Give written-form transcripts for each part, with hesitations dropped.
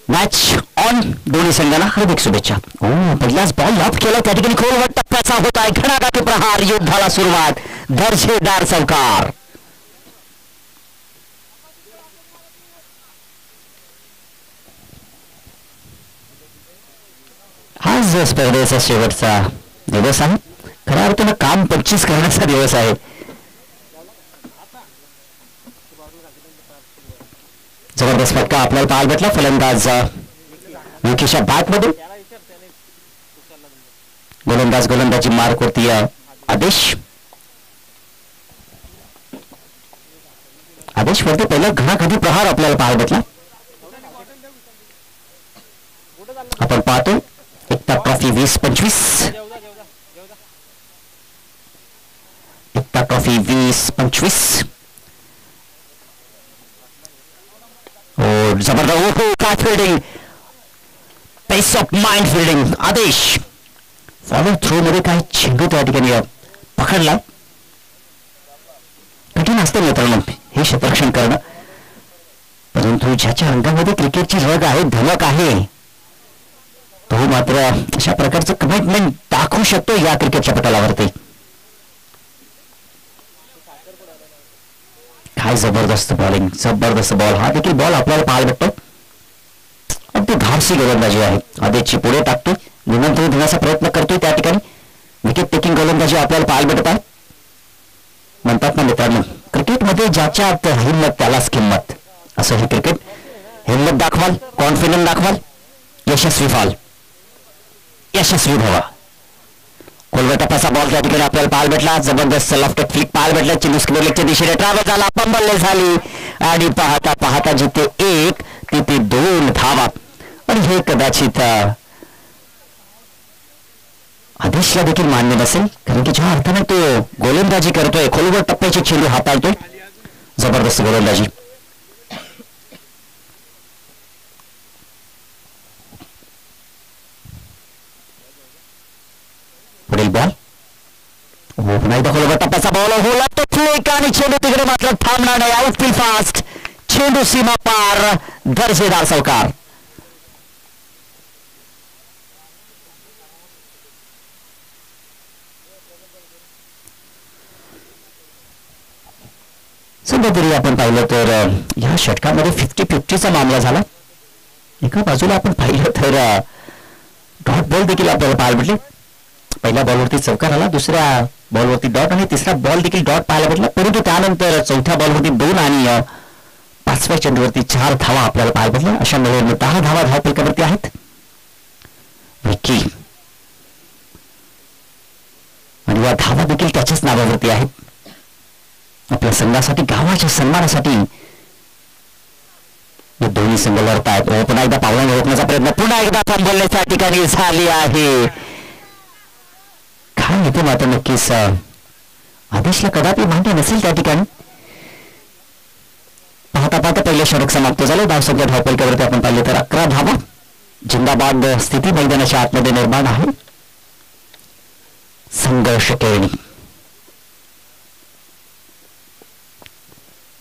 Match on. दोन्ही संघांना हार्दिक शुभेच्छा. पहिलाच बॉल लॉब केला त्या ठिकाणी खोलवर टप्प्याचा होत आहे घणाघाती प्रहार. युद्धाला सुरुवात. दर्जेदार चौकार. आज स्पर्धेचा शेवटचा दिवस आहे. खऱ्या अर्थानं काम 25 करण्याचा दिवस आहे. जबरदस्त फटका आपल्याला पाहायला भेटला. फलंदाज विकीच्या बॅट मध्ये. गोलंदाजी मार्क होती आदेश वरती पहिला घणाघाती प्रहार आपल्याला पाहायला भेटला. आपण पाहतो एकता ट्रॉफी 20-25. एकता ट्रॉफी 20-25. जबरदस्त काय fielding. Peace of mind fielding. Aadesh follow throw मध्ये काय चेंडू त्या ठिकाणी पकडला. कठीण असते मित्रांनो हे क्षेत्ररक्षण करणं. परंतु ज्याच्या अंगामध्ये क्रिकेटची रग आहे, धमक आहे, तो मात्र अशा प्रकारचं कमिटमेंट दाखवू शकतो या क्रिकेटच्या पटलावरती. काय जबरदस्त बॉलिंग. जबरदस्त बॉल. हा देखील बॉल आपल्याला पाहायला भेटतो. अगदी धाडसी गोलंदाजी आहे. आदेशची पुढे टाकतो. निमंत्रण देण्याचा प्रयत्न करतोय त्या ठिकाणी. विकेट टेकिंग गोलंदाजी आपल्याला पाहायला भेटत आहे. म्हणतात ना मित्रांनो क्रिकेटमध्ये ज्याच्यात हिंमत त्यालाच किंमत. असं हे क्रिकेट. हिंमत दाखवाल, कॉन्फिडन्स दाखवाल, यशस्वी व्हाल, यशस्वी व्हावा. खोलवर टप्प्याचा बॉल त्या ठिकाणी आपल्याला पाहायला भेटला. जबरदस्त लॉफ्टेड फ्लिक पाहायला भेटला. चेंडू स्क्वेअर लेगच्या दिशेने ट्रॅव्हल झाला. पंबल्ले झाली आणि पाहता पाहता जिथे 1 तिथे 2 धावा. आणि हे कदाचित आदेशला देखील मान्य नसेल. कारण की ज्या अर्थाने तो गोलंदाजी करतोय, खोलवर टप्प्याचे चेंडू हाताळतोय. जबरदस्त गोलंदाजी. पुढील बॉल. पुन्हा एकदा खोलवर टप्प्याचा बॉल होला तो फ्लिक आणि चेंडू तिकडे मात्र थांबणार नाही. Outfield fast. चेंडू सीमा पार. दर्जेदार चौकार. सध्या तरी आपण पाहिलं तर या षटकामध्ये 50-50चा मामला झाला. एका बाजूला आपण पाहिलं तर डॉट बॉल देखील आपल्याला पाहायला भेटले. पहिल्या बॉलवरती चौकार आला, दुसऱ्या बॉलवरती डॉट आणि तिसरा बॉल देखील डॉट पाहायला भेटला. परंतु त्यानंतर चौथ्या बॉलवरती 2 आणि 5व्या चेंडूवरती 4 धावा आपल्याला पाहायला भेटल्या. अशा मिळून 10 धावा धावफलकावरती आहेत. विकी आणि या धावा देखील त्याच्याच नावावरती आहेत. आपल्या संघासाठी, गावाच्या सन्मानासाठी दोन्ही संघ लढत आहेत. पुन्हा एकदा पावलाने रोखण्याचा प्रयत्न. पुन्हा एकदा थांबवण्याच्या ठिकाणी झाली आहे. काय येते मात्र नक्कीच आदेशला कदापि मान्य नसेल त्या ठिकाणी. पाहता पाहता पहिले षटक समाप्त झाले. धावसंख्या धावफलकावरती आपण पाहिले तर 11 धावा. जिंदाबाद स्थिती मैदानाच्या आतमध्ये निर्माण आहे. संघर्ष खेळणी.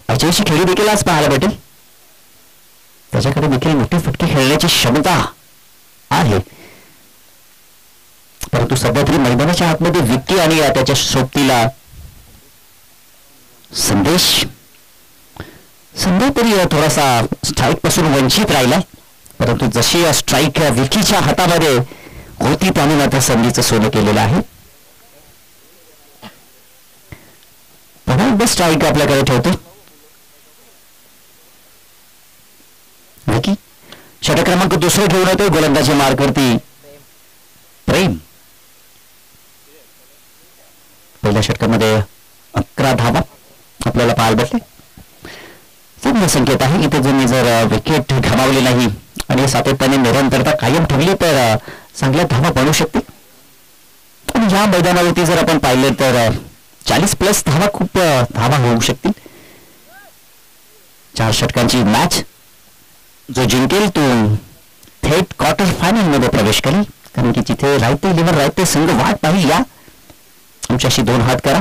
अजयची खेळी देखील आज पाहायला भेटेल. त्याच्याकडे देखील मोठी फटके खेळण्याची क्षमता आहे. परंतु सध्या तरी मैदानाच्या आतमध्ये विकी आणि त्याच्या सोबतीला संदेश तरी थोडासा स्ट्राईक पासून वंचित राहिला. परंतु जशी स्ट्राईक विकीच्या हातामध्ये होती त्याने मात्र संधीचं सोनं केलेलं आहे. पुन्हा एकदा स्ट्राईक आपल्याकडे ठेवतो विकी. षटक क्रमांक 2 घेऊन येतोय. गोलंदाजी मार्कवरती प्रेम. पहिल्या षटकामध्ये 11 धावा आपल्याला पाहायला भेटले. चांगला संकेत आहे. इथे जर विकेट गमावली नाही आणि सातत्याने निरंतरता कायम ठेवली तर चांगल्या धावा बनवू शकते. आणि या मैदानावरती जर आपण पाहिले तर 40+ धावा, खूप धावा होऊ शकतील. 4 षटकांची मॅच. जो जिंकेल तो थेट क्वार्टर फायनल मध्ये प्रवेश करेल. कारण की जिथे राहते 11 राहते संघ वाट पाहिली. या आमच्याशी 2 हात करा.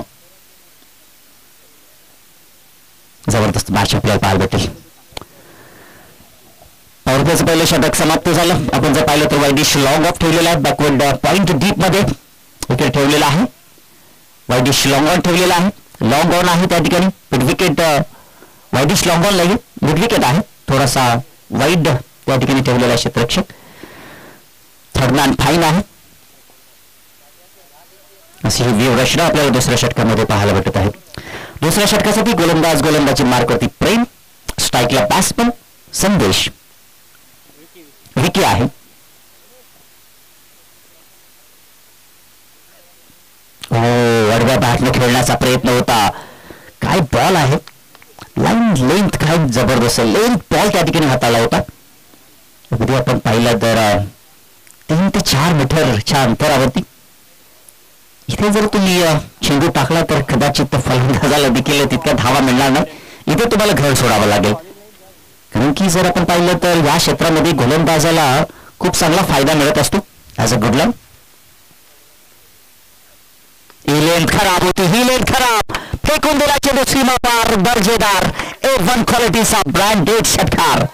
जबरदस्त मॅच आपल्याला पाहायला भेटेल. पॉवर स्पर्धेचं पहिलं षटक समाप्त झालं. आपण जर पाहिलं तर वायडिश लॉंग ऑफ ठेवलेला आहे, बॅकवर्ड पॉइंट डीप मध्ये विकेट ठेवलेला आहे. वायडिश लॉंग ऑन ठेवलेला आहे, लॉंग ऑन आहे त्या ठिकाणी. Mid wicket wide-ish long on नाही, मिड विकेट आहे, थोडासा वाईड त्या ठिकाणी ठेवलेला क्षेत्ररक्षक. थर्ड मॅन फाईन आहे. अशी ही व्यूहरचना आपल्याला दुसऱ्या षटकामध्ये पाहायला भेटत आहे. दुसऱ्या षटकासाठी गोलंदाजी मार्कवरती प्रेम, स्ट्राईकला बॅट्समन संदेश, विकी आहे. वडव्या बॅटने खेळण्याचा प्रयत्न होता. काय बॉल आहे, लाईन लेंथ काय जबरदस्त लेंथ बॉल त्या ठिकाणी हाताळला होता. अगदी आपण पाहिलं तर 3 ते 4 मीटरच्या अंतरावरती. इथे जर तुम्ही चेंडू टाकला तर कदाचित फलंदाजाला देखील तितक्या धावा मिळणार नाही. इथे तुम्हाला घर सोडावं लागेल, कारण की जर आपण पाहिलं तर या क्षेत्रामध्ये गोलंदाजाला खूप चांगला फायदा मिळत असतो as a good luck. He length खराब होती, ही लेंथ खराब, फेकून दिला चेंडू सीमा पार. दर्जेदार A1 क्वालिटीचा ब्रँडेड षटकार.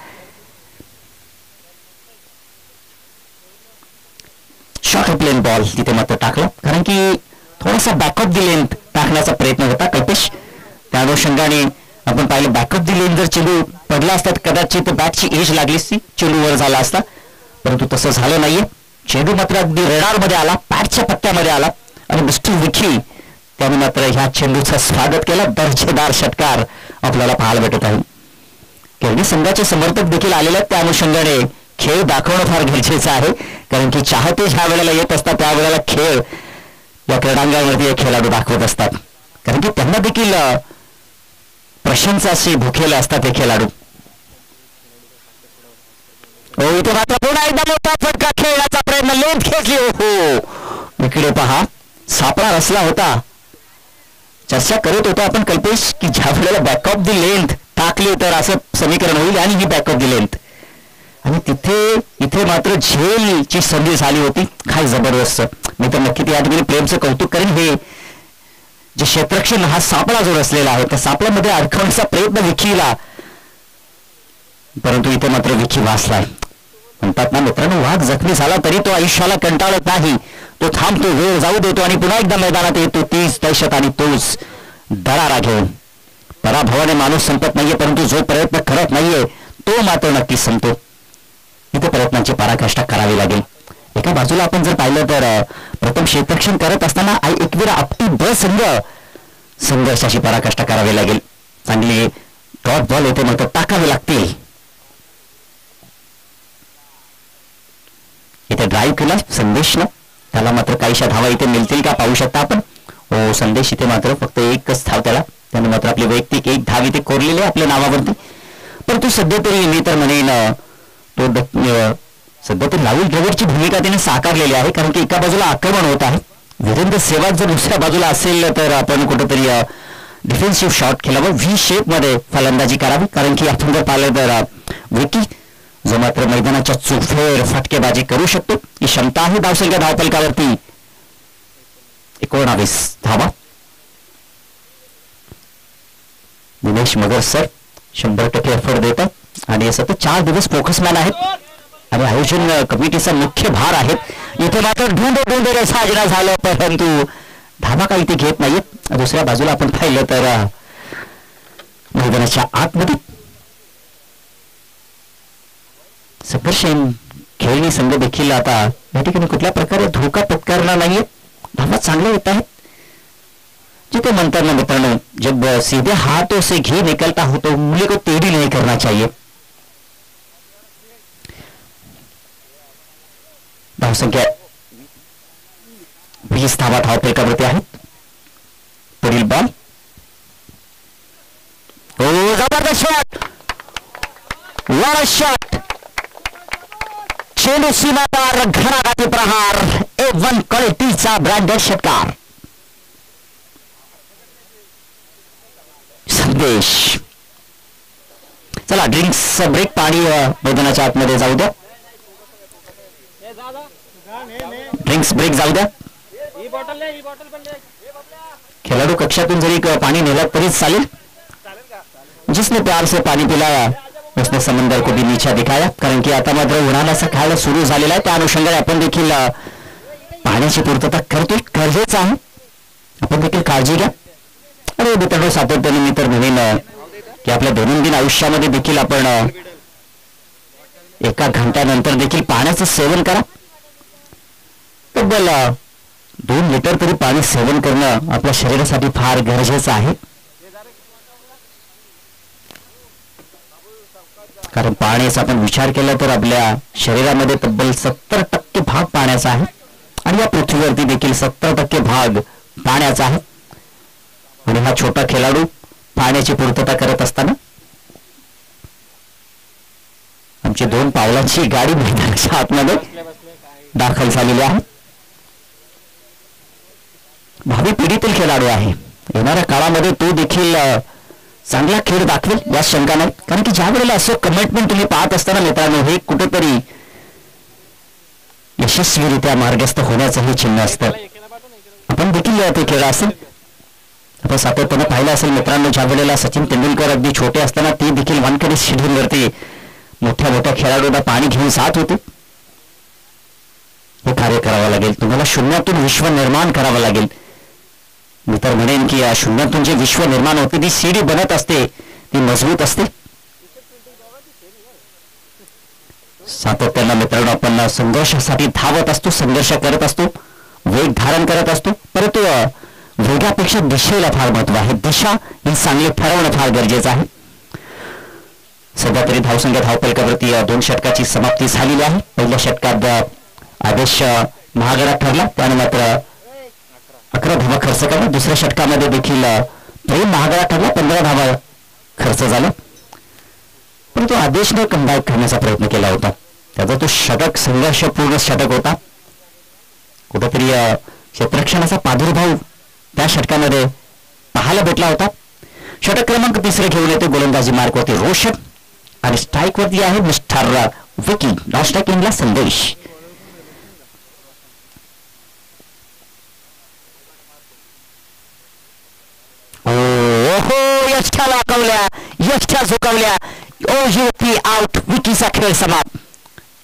शॉर्ट प्लेन बॉल तिथे मात्र टाकला, कारण की थोडासा बॅकअप दी लेंथ टाकण्याचा प्रयत्न होता कल्पेश. त्या अनुषंगाने आपण पाहिलं बॅकअप दी लेंथ जर चेंडू पडला असता कदाचित बॅटची एज लागली असती, चेंडू वर झाला असता, परंतु तसं झालं नाहीये. चेंडू मात्र अगदी रेडारमध्ये आला, पॅटच्या पट्ट्यामध्ये आला आणि मिस्टर विकी त्याने मात्र ह्या चेंडूचं स्वागत केलं. दर्जेदार षटकार आपल्याला पाहायला भेटत आहे. केरळी संघाचे समर्थक देखील आलेले आहेत, त्या अनुषंगाने खेळ दाखवणं फार गरजेचं आहे, कारण की चाहते ज्या वेळेला येत असतात त्यावेळेला खेळ या क्रीडांगणावरती हे खेळाडू दाखवत असतात, कारण की त्यांना देखील प्रशंसाशी भुकेले असतात हे खेळाडू. इथे मात्र पुन्हा एकदा मोठा फटका खेळण्याचा प्रयत्न, लेंथ खेचली. हो इकडे पहा, सापळा रचला होता. चर्चा करत होतो आपण कल्पेश की ज्या वेळेला बॅकअप दी लेंथ टाकली तर असं समीकरण होईल, आणि ही बॅकअप दी लेंथ, आणि इथे मात्र झेलची संधी झाली होती. काय जबरदस्त. मी तर नक्की या ठिकाणी प्रेमचं कौतुक करेन. हे जे क्षेत्ररक्षण हा सापळा जो रचलेला आहे त्या सापळ्यामध्ये अडकवण्याचा प्रयत्न विकीला, परंतु इथे मात्र विकी वाचलाय. म्हणतात ना मित्रांनो, वाघ जखमी झाला तरी तो आयुष्याला कंटाळत नाही, तो थांबतो, वेळ जाऊ देतो आणि पुन्हा एकदा मैदानात येतो. 30 दहशत आणि तोच दरारा घेऊन. पराभवाने माणूस संपत नाहीये, परंतु जो प्रयत्न करत नाहीये तो मात्र नक्कीच संपतो. इथे प्रयत्नांची पराकाष्ठा करावी लागेल. एका बाजूला आपण जर पाहिलं तर प्रथम क्षेत्ररक्षण करत असताना एकवीर आपटी ब संघर्षाची पराकाष्ठा करावी लागेल. चांगली डॉट बॉल येथे मात्र टाकावे लागतील. इथे ड्राईव्ह केला संदेशनं, त्याला मात्र काहीशा धावा इथे मिळतील का पाहू शकता आपण. हो संदेश इथे मात्र फक्त एकच धाव त्याने मात्र आपली वैयक्तिक 1 धाव इथे कोरलेली आहे आपल्या नावावरती. परंतु सध्या तरी मी तर म्हणेन तो सध्या तरी राहुल द्रविडची भूमिका त्याने साकारलेली आहे, कारण की एका बाजूला आक्रमण होत आहे. वीरेंद्र सेहवाग जर दुसऱ्या बाजूला असेल तर आपण कुठेतरी डिफेन्सिव्ह शॉट खेळावं, व्ही शेप मध्ये फलंदाजी करावी, कारण की आपण जर पाहिलं तर विकी जो मात्र मैदानाच्या चुफेर फटकेबाजी करू शकतो, ही क्षमता आहे. धावसंख्या धावफलकावरती 19 धावा. दिनेश मगर सर 100% एफर्ट देतात आणि सतत 4 दिवस फोकसमॅन आहेत आणि आयोजन कमिटीचा मुख्य भार आहेत. इथे मात्र ढूंढ साजना झालं, परंतु धावा काही ते घेत नाहीत. दुसऱ्या बाजूला आपण पाहिलं तर मैदानाच्या आतमध्ये संघर्षहीन खेळणी संघ देखील आता या ठिकाणी कुठल्या प्रकारे धोका पत्करणार नाहीये. धावा चांगल्या येत आहेत. जिथे म्हणतात ना मित्रांनो, जब सीधे हाथों से घी निकलता हो तो उंगली को टेढ़ी नहीं करना चाहिए. धावसंख्या 20 धावा धावफलकावरती आहेत. पुढील बॉल, जबरदस्त शॉट, व्हाट अ शॉट. चेंडू सीमा पार, घणाघाती प्रहार. A1 क्वालिटीचा ब्रँडेड षटकार. संदेश, चला ड्रिंक्स ब्रेक, पाणी मैदानाच्या आतमध्ये जाऊ द्या. ड्रिंक्स ब्रेक जाऊ द्या. खिलाडू कक्षातून जरी पाणी नेलं तरीच चालेल. जिसने प्यार से पानी पिलाया उसने समंदर को भी नीचा दिखाया, कारण की आता मात्र उन्हाळ्याचा काळ सुरू झालेला आहे. त्या अनुषंगाने आपण देखील पाण्याची पूर्तता करतोय, गरजेचं आहे. आपण देखील काळजी घ्या. अरे मित्रांनो, सातत्याने मी तर म्हणेन की आपल्या दैनंदिन आयुष्यामध्ये देखील आपण एका घंट्यानंतर देखील पाण्याचं सेवन करा. तब्बल 2 लिटर तरी पाणी सेवन करणं आपल्या शरीरासाठी फार गरजेचं आहे. कारण पाण्याचा आपण विचार केला तर आपल्या शरीरामध्ये तब्बल 70% भाग पाण्याचा आहे आणि या पृथ्वीवरती देखील 70% भाग पाण्याचा आहे. आणि हा छोटा खेळाडू पाण्याची पूर्तता करत असताना आमची 2 पावलांची गाडी मैदानाच्या आतमध्ये दाखल झालेली आहे. भावी पिढीतील खेळाडू आहे. येणाऱ्या काळामध्ये तो देखील चांगला खेळ दाखवेल या शंका नाही. कारण की ज्या वेळेला असं कमिटमेंट तुम्ही पाहत असताना मित्रांनो, हे कुठेतरी यशस्वीरित्या मार्गस्थ होण्याचं हे चिन्ह असतं. आपण देखील ते खेळ असेल आपण सातत्यानं पाहिलं असेल मित्रांनो, ज्या वेळेला सचिन तेंडुलकर अगदी छोटे असताना ते देखील वानखेडे शेड्यूलवरती मोठ्या मोठ्या खेळाडूंना पाणी घेऊन जात होते. हे कार्य करावं लागेल. तुम्हाला शून्यातून विश्व निर्माण करावं लागेल. मी तर म्हणेन की या शून्यातून जे विश्व निर्माण होते, ती सीडी बनत असते, ती मजबूत असते. सातत्यानं मित्रांनो आपण संघर्षासाठी धावत असतो, संघर्ष करत असतो, वेग धारण करत असतो. परंतु वेगापेक्षा दिशेला फार महत्व आहे. दिशा ही चांगली ठरवणं फार गरजेचं आहे. सध्या तरी धावसंख्या धावफलकावरती 2 षटकाची समाप्ती झालेली आहे. पहिल्या षटकात आदेश महागडा ठरला, त्याने मात्र 11 धावा खर्च केला. दुसऱ्या षटकामध्ये देखील प्रेम महागडा ठरला, 15 धावा खर्च झाला. परंतु आदेशने कमबॅक करण्याचा प्रयत्न केला होता. त्याचा तो षटक संघर्षपूर्ण षटक होता. कुठेतरी क्षेत्ररक्षणाचा प्रादुर्भाव त्या षटकामध्ये पाहायला भेटला होता. षटक क्रमांक 3 घेऊन येते गोलंदाजी मार्कवरती रोशन आणि स्ट्राईक वरती आहे मिस्टर विकी. नॉन स्ट्राईकिंगला संदेश. यष्ठा लाकवल्या, यष्ठा झुकवल्या. UP out. विकीचा खेळ समाप्त.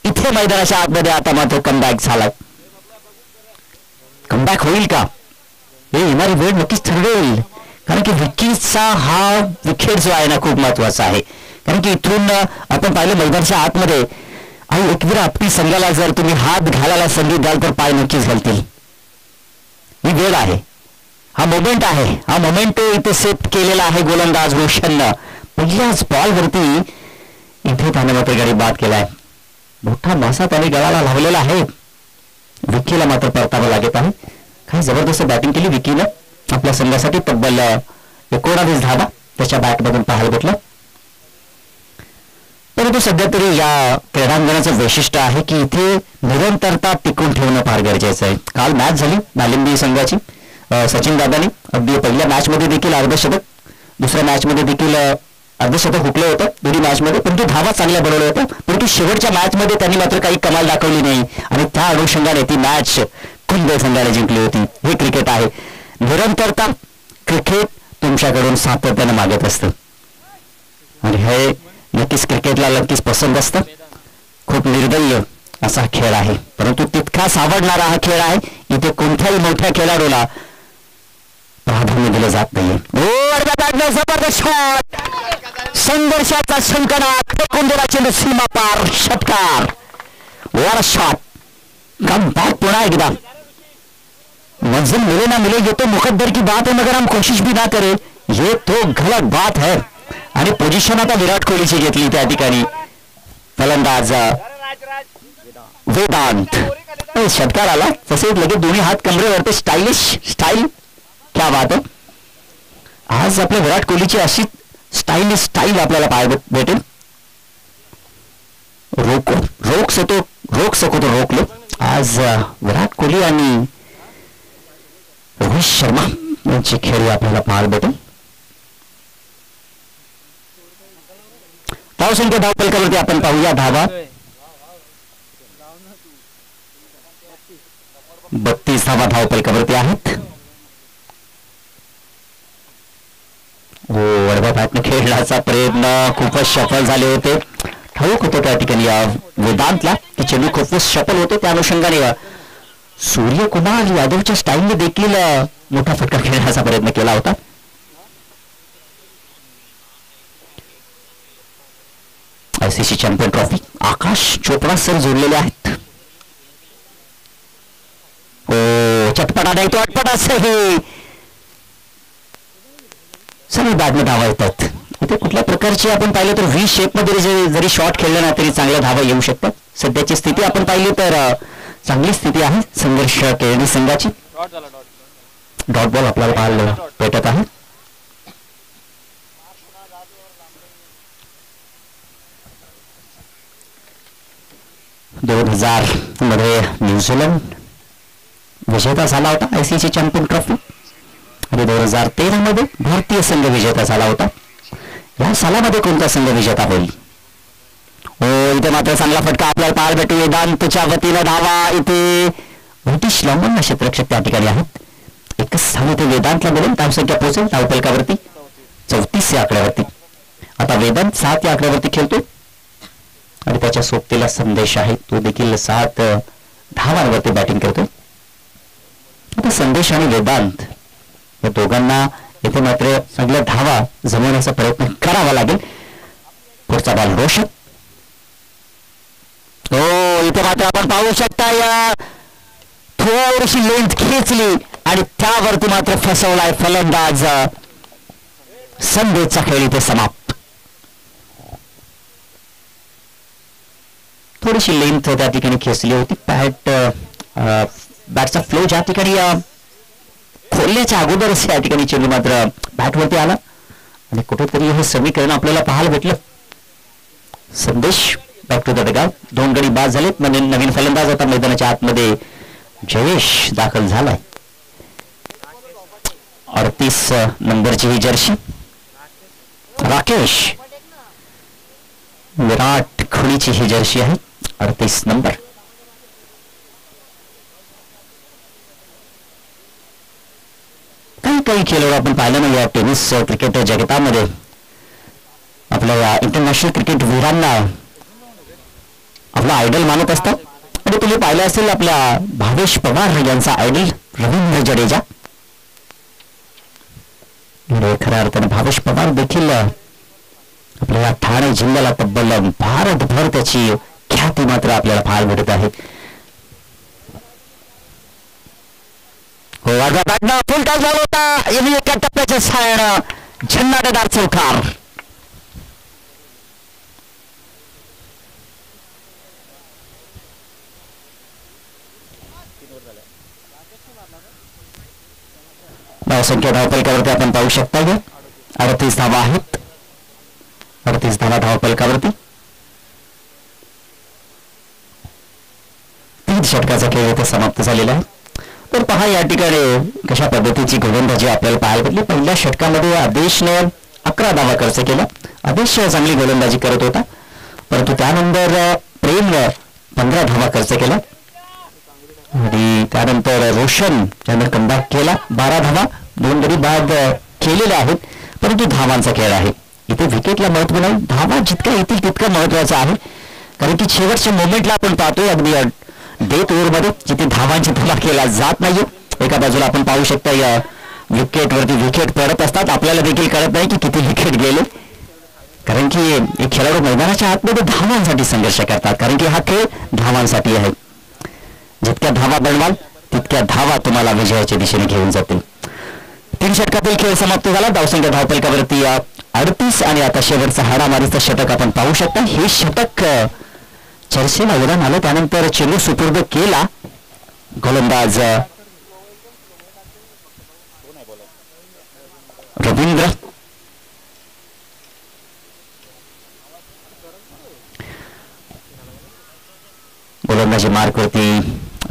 इथे मैदानाच्या आतमध्ये आता मात्र कमबॅक झाला. कमबॅक होईल का हे येणारी वेळ नक्कीच ठरवेल. कारण की विकीचा हा विकेट जो आहे ना खूप महत्वाचा आहे. कारण की इथून आपण पाहिलं मैदानाच्या आतमध्ये आणि एकवीर आपली संघाला जर तुम्ही हात घालायला संधी द्याल तर पाय नक्कीच घालतील. ही वेळ आहे, हा मोमेंट आहे. हा मोमेंट इथे सेट केलेला आहे गोलंदाज रोशननं. पहिल्याच बॉलवरती इथे त्याने मात्र गडी बाद केलाय. मोठा मासा त्याने गळाला लावलेला आहे. विकीला मात्र परतावं लागत आहे. काही जबरदस्त बॅटिंग केली विकीनं. आपल्या संघासाठी तब्बल 19 धावा त्याच्या बॅटमधून पाहायला भेटलं. परंतु सध्या तरी या क्रीडांगणाचं वैशिष्ट्य आहे की इथे निरंतरता टिकून ठेवणं फार गरजेचं आहे. काल मॅच झाली नालिंबी संघाची. सचिन दादानी अगदी पहिल्या मॅचमध्ये देखील अर्धशतक, दुसऱ्या मॅचमध्ये देखील अर्धशतक हुकलं होतं दोन्ही मॅचमध्ये. परंतु धावा चांगल्या बनवल्या होत्या. परंतु शेवटच्या मॅचमध्ये त्यांनी मात्र काही कमाल दाखवली नाही आणि त्या अनुषंगाने ती मॅच कुंभे संघाने जिंकली होती. हे क्रिकेट आहे. निरंतरता क्रिकेट तुमच्याकडून सातत्यानं मागत असतं आणि हे नक्कीच क्रिकेटला नक्कीच पसंत असतं. खूप निर्दयी असा खेळ आहे, परंतु तितकाच आवडणारा हा खेळ आहे. इथे कोणत्याही मोठ्या खेळाडूला प्राधान्य दिलं जात नाहीये. जबरदस्त शॉट. संघर्षाचा शंकनात फेकून दिला चेंडू सीमा पार. षटकार. वर शॉट. कम बॅक पुन्हा एकदा. मंजिल मिले ना मिले ये तो मुकद्दर की बात है, मगर हम कोशिश भी ना करे ये तो गलत बात है. आणि पोझिशन आता विराट कोहलीची घेतली त्या ठिकाणी. फलंदाज वेदांत. षटकार आला तसेच लगेच दोन्ही हात कमरेवरती. Stylish style. क्या बात है. आज आपल्या विराट कोहलीची अशी स्टाईलिश स्टाईल आपल्याला पाहायला भेटेल. रोक सको तो रोक लो. आज विराट कोहली आणि रोहित शर्मा यांची खेळी आपल्याला पाहायला भेटेल. धावसंख्या धावफलकावरती आपण पाहूया. धावा 32 धावा धावफलकावरती आहेत. वडवा बॅटने खेळण्याचा प्रयत्न खूपच सफल झाले होते. ठाऊक होतं त्या ठिकाणी वेदांतला की चेंडू खूपच सफल होते. त्या अनुषंगाने सूर्यकुमार यादवच्या स्टाईलने देखील मोठा फटका खेळण्याचा प्रयत्न केला होता. ICC चॅम्पियन ट्रॉफी आकाश चोपडा सर जोडलेले आहेत. चटपटा नाही तो अटपटा सही. सर्व बॅटने धावा येतात. इथे कुठल्या प्रकारची आपण पाहिलं तर व्ही शेप मध्ये जरी शॉट खेळलं ना तरी चांगल्या धावा येऊ शकतात. सध्याची स्थिती आपण पाहिली तर चांगली स्थिती आहे संघर्ष केळणी संघाची. डॉट बॉल आपल्याला पाहायला भेटत आहे. मध्ये न्यूझीलंड विजेता झाला होता ICC चॅम्पियन ट्रॉफी आणि 2013 मध्ये भारतीय संघ विजेता झाला होता. या सालामध्ये कोणता संघ विजेता होईल? इथे मात्र चांगला फटका आपल्याला पाहायला भेटू. वेदांतच्या वतीनं धावा. इथे ब्रिटिश लॉंगन क्षेत्ररक्षक त्या ठिकाणी आहेत. एकच स्थान इथे वेदांतला मिळेल. धावसंख्या पोहोचेल धावफलकावरती 34 या आकड्यावरती. आता वेदांत 7 या आकड्यावरती खेळतोय आणि त्याच्या सोबतीला संदेश आहे. तो देखील 7 धावांवरती बॅटिंग करतोय. आता संदेश आणि वेदांत या दोघांना इथे मात्र चांगल्या धावा जमवण्याचा प्रयत्न करावा लागेल. पुढचा बॉल रोशन. इथे मात्र आपण पाहू शकता या थोडीशी लेंथ खेचली आणि त्यावरती मात्र फसवलाय फलंदाज. संदेशचा खेळ इथे समाप्त. थोडीशी लेंथ त्या ठिकाणी खेचली होती. बॅटचा फ्लो ज्या ठिकाणी खोलण्याच्या अगोदरच या ठिकाणी चेंडू मात्र बॅटवरती आला आणि कुठेतरी हे समीकरण आपल्याला पाहायला भेटलं. संदेश बॅक टू द डगआउट. 2 गडी बाद झालेत. म्हणजे नवीन फलंदाज आता मैदानाच्या आतमध्ये जयेश दाखल झालाय. 38 नंबरची ही जर्सी. राकेश विराट कोहलीची ही जर्सी आहे 38 नंबर. काही खेळाडू आपण पाहिलं ना या टेनिस क्रिकेट जगतामध्ये आपल्या इंटरनॅशनल क्रिकेट वीरांना आपला आयडल मानत असतात. आणि तुम्ही पाहिलं असेल आपल्या भावेश पवार यांचा आयडल रवींद्र जडेजा. खऱ्या अर्थाने भावेश पवार देखील आपल्याला ठाणे जिल्ह्याला तब्बल भारतभर त्याची ख्याती मात्र आपल्याला पाहायला भेटत आहे. फुल टॉस झाला होता. एका टप्प्याच्या साहाय्यानं झन्नाटदार चौकार. धावसंख्या धावफलकावरती आपण पाहू शकता. 38 धावा आहेत. 38 धावा धावफलकावरती. 3 षटकाचा खेळ इथे समाप्त झालेला आहे. तर पहा या ठिकाणी कशा पद्धतीची गोलंदाजी आपल्याला पाहायला भेटली. पहिल्या षटकामध्ये आदेशने 11 धावा खर्च केला. आदेश चांगली गोलंदाजी करत होता परंतु त्यानंतर प्रेम 15 धावा खर्च केला आणि त्यानंतर रोशन याने कमबॅक केला. 12 धावा 2 गडी बाद केलेल्या आहेत. परंतु धावांचा खेळ आहे. इथे विकेटला महत्व नाही. धावा जितक्या येतील तितकं महत्वाचं आहे. कारण की शेवटच्या मोमेंटला आपण पाहतोय अगदी डेथ ओव्हरमध्ये जिथे धावांची धावा केला जात नाहीये. एका बाजूला आपण पाहू शकता या विकेटवरती विकेट पडत असतात. आपल्याला देखील कळत नाही की किती विकेट गेले. कारण की एक खेळाडू मैदानाच्या आतमध्ये धावांसाठी संघर्ष करतात. कारण की हा खेळ धावांसाठी आहे. जितक्या धावा बनवाल तितक्या धावा तुम्हाला विजयाच्या दिशेने घेऊन जातील. 3 षटकातील खेळ समाप्त झाला. धावसंख्या धावफलकावरती 38 आणि आता शेवटचा हाडामारीचं षटक आपण पाहू शकता. हे षटक चर्चेला उदाहरण आलं. त्यानंतर चेंडू सुपूर्द केला. गोलंदाज रवींद्र. गोलंदाजी मार्कवरती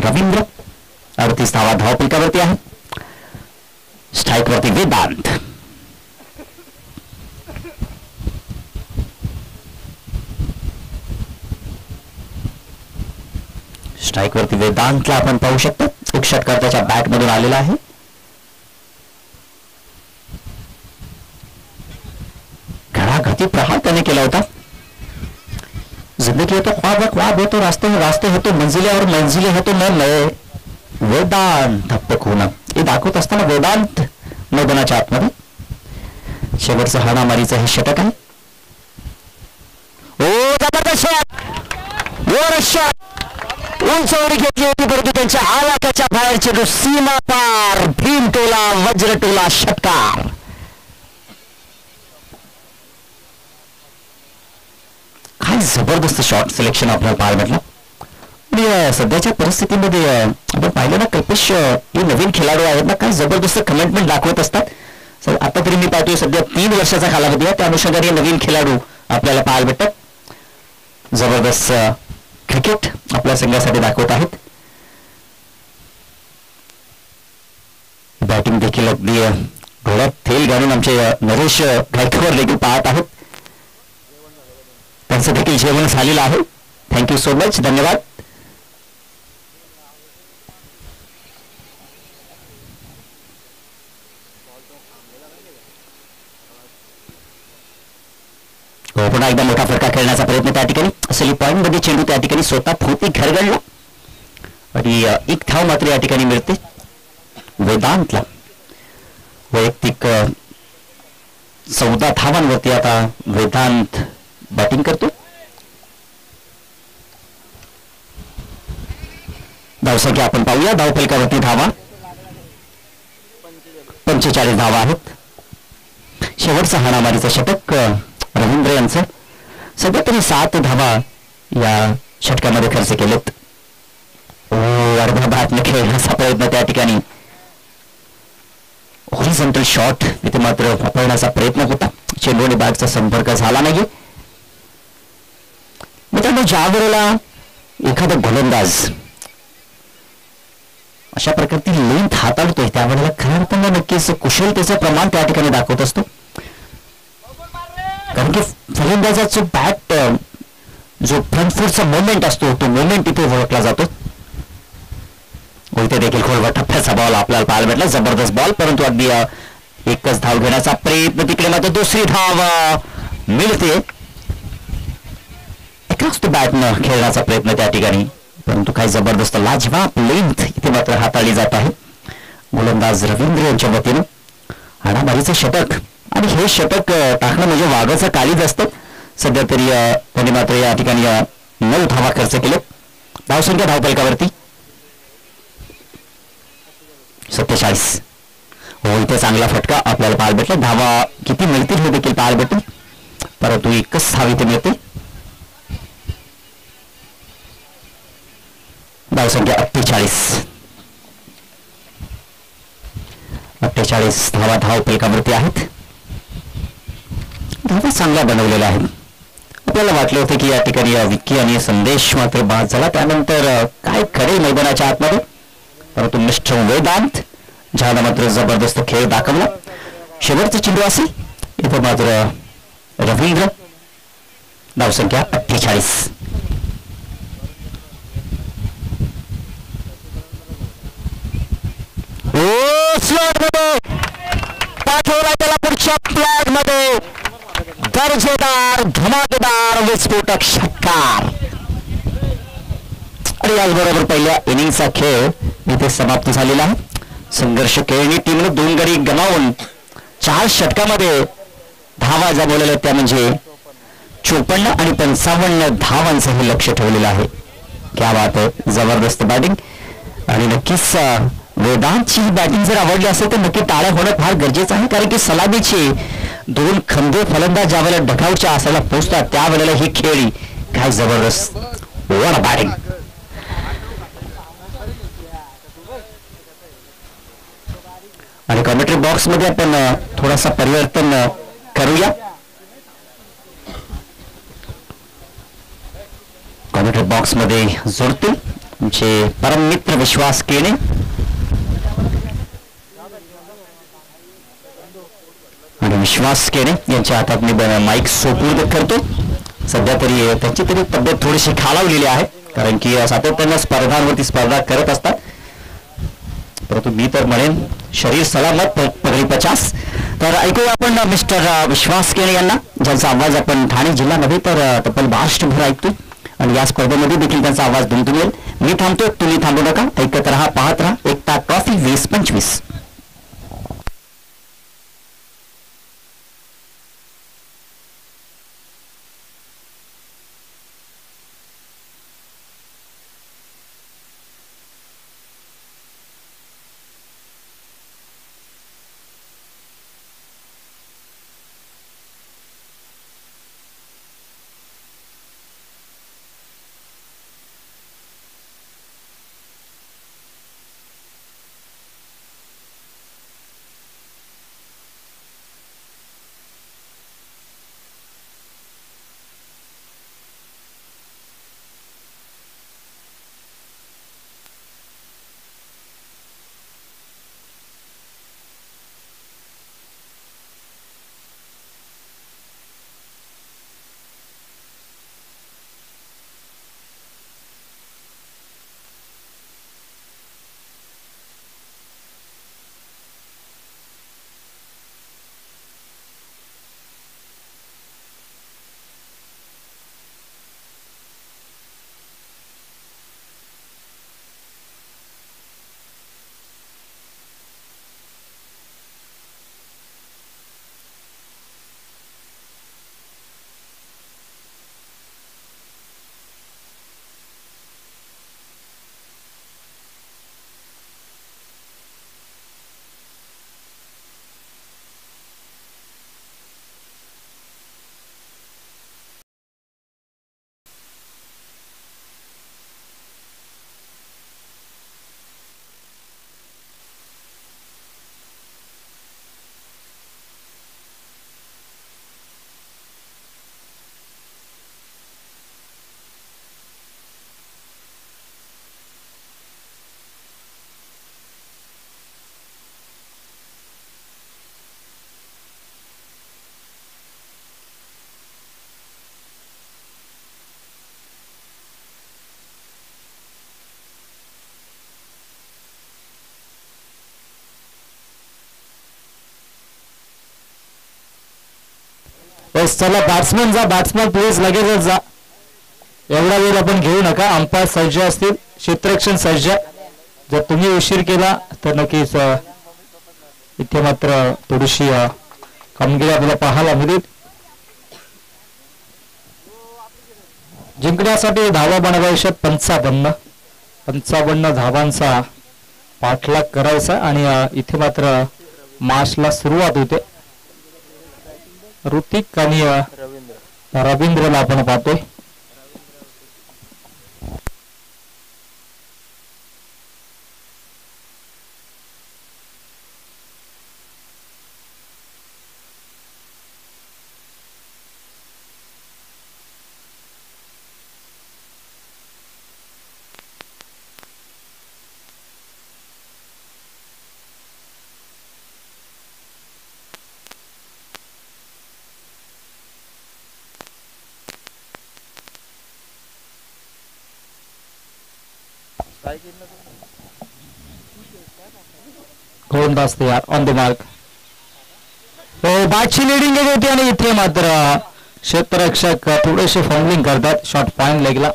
रवींद्र. 38 धावा धावफलकावरती आहे. स्ट्राईकवरती वेदांत. स्ट्राईकवरती वेदांतला आपण पाहू शकतो. एक षटकार त्याच्या बॅटमधून आलेला आहे. भारतीय प्रहार त्याने केला होता. जिंदगी है तो ख्वाब है, ख्वाब है तो रास्ते में, रास्ते है तो मंजिले, और मंजिले है तो नए वेदांत धप्पक होणं हे दाखवत असताना वेदांत मैदानाच्या आतमध्ये शेवटचं हाणामारीचं हे षटक आहे. ओ जबरदस्त शॉट, उंच उडी घेतली होती परंतु त्यांच्या आवाक्याच्या बाहेर चेंडू सीमा पार, भीमटोला वज्रटोला षटकार. काय जबरदस्त शॉट सिलेक्शन आपल्याला पाहायला भेटलं. आणि सध्याच्या परिस्थितीमध्ये आपण पाहिलं ना, कल्पेश हे नवीन खेळाडू आहेत ना, काय जबरदस्त कमिटमेंट दाखवत असतात. आता तरी मी पाहतोय सध्या 3 वर्षाचा कालावधी आहे, त्या अनुषंगाने नवीन खेळाडू आपल्याला पाहायला भेटतात. जबरदस्त क्रिकेट आपल्या संघासाठी दाखवत आहेत. बॅटिंग देखील अगदी डोळ्यात तेल घालून आमचे नरेश गायकवाड देखील पाहत आहेत. त्यांचं देखील जेवण झालेलं आहे. थँक्यू सो मच, धन्यवाद. पुन्हा एकदा मोठा फटका खेळण्याचा प्रयत्न त्या ठिकाणी. असली पॉइंट मध्ये चेंडू त्या ठिकाणी स्वतः भोवती घरगडला आणि एक धाव मात्र या ठिकाणी मिळते वेदांतला. वैयक्तिक 14 धावांवरती आता वेदांत बॅटिंग करतो. धावसंख्या आपण पाहूया. धावफलकावरती धावा 45 धावा आहेत. शेवटचा हाणामारीचं षटक रवींद्र यांचं. सध्या तरी 7 धावा या षटकामध्ये खर्च केलेत. अर्ध्या बॅटने खेळण्याचा प्रयत्न त्या ठिकाणी. हॉरिझॉन्टल शॉट इथे मात्र पकडण्याचा प्रयत्न होता. चेंडू आणि बॅटचा संपर्क झाला नाही. मित्रांनो, ज्या वेळेला एखादा गोलंदाज अशा प्रकारची लेंथ हाताळतोय त्यावेळेला खऱ्या अर्थाने नक्कीच कुशलतेचं प्रमाण त्या ठिकाणी दाखवत असतो. कारण की फलंदाजाचा बॅट जो फ्रंट फूटचा मोमेंट असतो तो मोमेंट इथे ओळखला जातो. इथे देखील खोलवर टप्प्याचा बॉल आपल्याला पाहायला भेटला. जबरदस्त बॉल, परंतु अगदी एकच धाव घेण्याचा प्रयत्न. तिकडे मात्र दुसरी धाव मिळते. एकाच तो बॅटनं खेळण्याचा प्रयत्न त्या ठिकाणी, परंतु काही जबरदस्त लाजवाब लेंथ इथे मात्र हाताळली जात आहे गोलंदाज रवींद्र यांच्या वतीनं. हाणामारीचं षटक आणि हे षटक टाकणं म्हणजे वाघाचं काळीज असतं. सध्या तरी त्यांनी मात्र या ठिकाणी 9 धावा खर्च केले. धावसंख्या धावफलकावरती 47. हो, इथे चांगला फटका आपल्याला पाहायला भेटला. धावा किती मिळतील हे देखील पाहायला भेटेल, परंतु एकच धाव इथे मिळते. धावसंख्या 48 धावा धावफलकावरती आहेत. धावा चांगल्या बनवलेल्या आहेत. आपल्याला वाटले होते की या ठिकाणी विक्की आणि संदेश मात्र बाद झाला, त्यानंतर काय करेल मैदानाच्या आतमध्ये, परंतु मिस्टर वेदांत ज्याला मात्र जबरदस्त खेळ दाखवला. शेवटचा चेंडू असेल इथे मात्र रवींद्र. धावसंख्या 48. स्लॉट मध्ये पाठवला त्याला पुढच्या फ्लॅग मध्ये. दर्जेदार धमाकेदार विस्फोटक षटकार. आणि याचबरोबर पहिल्या इनिंगचा खेळ इथे समाप्त झालेला आहे. संघर्ष खेळणी टीमने 2 गडी गमावून 4 षटकामध्ये धावा जमवलेल्या त्या म्हणजे 54 आणि 55 धावांचं हे लक्ष ठेवलेलं आहे. क्या बात आहे, जबरदस्त बॅटिंग. आणि नक्कीच वेदांतची बॅटिंग जर आवडली असेल तर नक्की टाळ्या होणं फार गरजेचं आहे, कारण की सलामीचे 2 खंबे फलंदाज ज्या वेळेला डकाऊच्या असायला पोहोचतात त्यावेळेला ही खेळी काय जबरदस्त. What a batting. आणि कॉमेंट्री बॉक्स मध्ये आपण थोडासा परिवर्तन करूया. कॉमेंट्री बॉक्स मध्ये जोडतील आमचे परम मित्र विश्वास केणे. आणि विश्वास केणे यांच्या हातात मी माईक सोपूर्द करतो. सध्या तरी त्यांची तरी तब्येत थोडीशी खालावलेली आहे, कारण की सातत्यानं स्पर्धांवरती स्पर्धा करत असतात. परंतु मी तर म्हणेन शरीर सलामत पगडी 50. तर ऐकूया आपण मिस्टर विश्वास केणे यांना, ज्यांचा आवाज आपण ठाणे जिल्हा नव्हे तर तब्बल महाराष्ट्रभर ऐकतो आणि या स्पर्धेमध्ये देखील त्यांचा आवाज दुमदुमेल. मी थांबतो, तुम्ही थांबू नका. ऐकत राहा, पाहत राहा एकता ट्रॉफी 2025. चला बॅट्समन जा, बॅट्समन प्लीज लगेचच जा. एवढा वेळ आपण घेऊ नका. अंपायर सज्ज असतील, क्षेत्ररक्षण सज्ज. जर तुम्ही उशीर केला तर नक्कीच इथे मात्र थोडीशी कामगिरी आपल्याला पाहायला मिळेल. जिंकण्यासाठी धावा बनवायच्या 55 धावांचा पाठलाग करायचा आणि इथे मात्र मार्चला सुरुवात होते. ऋतिक आणि रवींद्रला आपण पाहतोय. गोलंदाज तयार ऑन द मार्क. बॅटची लिडिंग एक होती आणि इथे मात्र क्षेत्ररक्षक थोडेसे फाउंडिंग करतात शॉर्ट पॉइंट लेगला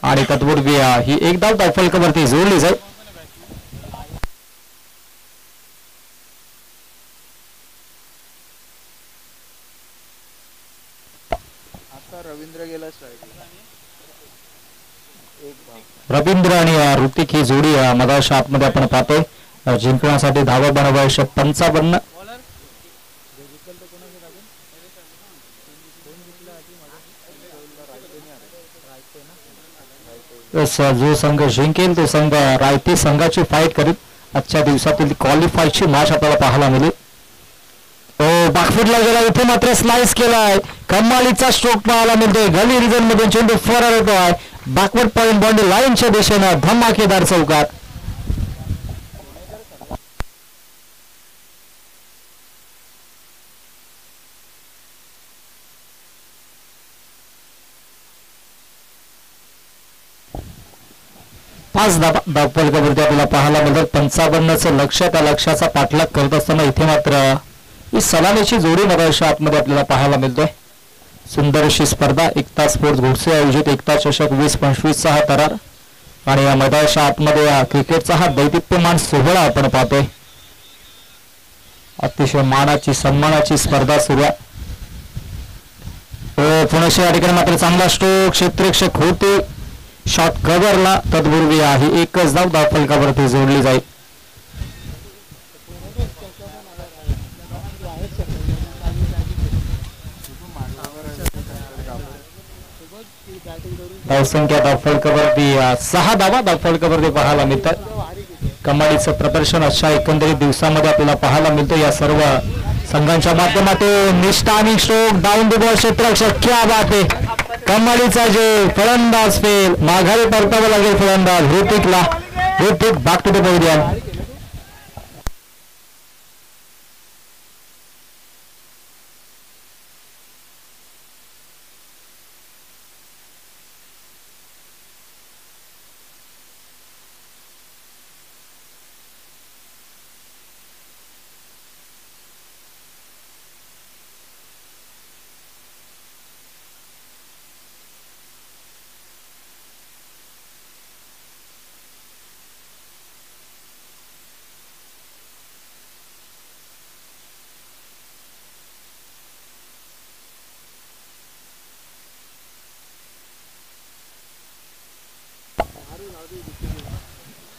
आणि तत्पूर्वी ही एक धाव फलकावरती जोडली जाईल. रवींद्र आणि ऋतिक ही जोडी मगाच्या आतमध्ये आपण पाहतोय. जिंकण्यासाठी धावा बनवायच्या 55. जो संघ जिंकेल तो संघ रायते संघाची फाईट करीत आजच्या दिवसातील क्वालिफायची मॅच आपल्याला पाहायला मिळेल. बॅकफुटला गेला, इथे मात्र स्लाइस केलाय. कमालीचा स्ट्रोक पाहायला मिळतोय. गली रिजन मध्ये चेंडू फरार होतोय. बॅकवर्ड पॉइंट बाउंड्री लाईनच्या दिशेनं धमाकेदार चौकार. पाच धावफलकावरती आपल्याला पाहायला मिळतात. 55चं लक्ष, त्या लक्ष्याचा पाठलाग करत असताना इथे मात्र ही सलामीची जोडी मगाशी आतमध्ये आपल्याला पाहायला मिळतोय. सुंदर अशी स्पर्धा एकता स्पोर्ट्स घोडसे आयोजित एकता चषक 20-25 चा हा तरार आणि या मैदानाच्या आतमध्ये क्रिकेटचा हा दैदिप्यमान सोहळा आपण पाहतोय. अतिशय मानाची सन्मानाची स्पर्धा सुरू आहे. पुण्याच्या या ठिकाणी मात्र चांगला स्ट्रोक क्षेत्ररक्षक होते शॉट कव्हरला. तत्पूर्वी आहे एकच धाव फलकावरती जोडली जाईल. धावसंख्या फलकावरती 6 धावा फलकावरती पाहायला मिळतात. कमालीचं प्रदर्शन अशा एकंदरीत दिवसामध्ये आपल्याला पाहायला मिळतं. या सर्व संघांच्या माध्यमातून निष्ठा आणि स्ट्रोक डाऊन द बॉल क्षेत्ररक्षक क्या बात आहे. कमालीचा जे फलंदाज फेल माघारी परतावं लागेल फलंदाज ऋतिकला. Hrithik back to the podium.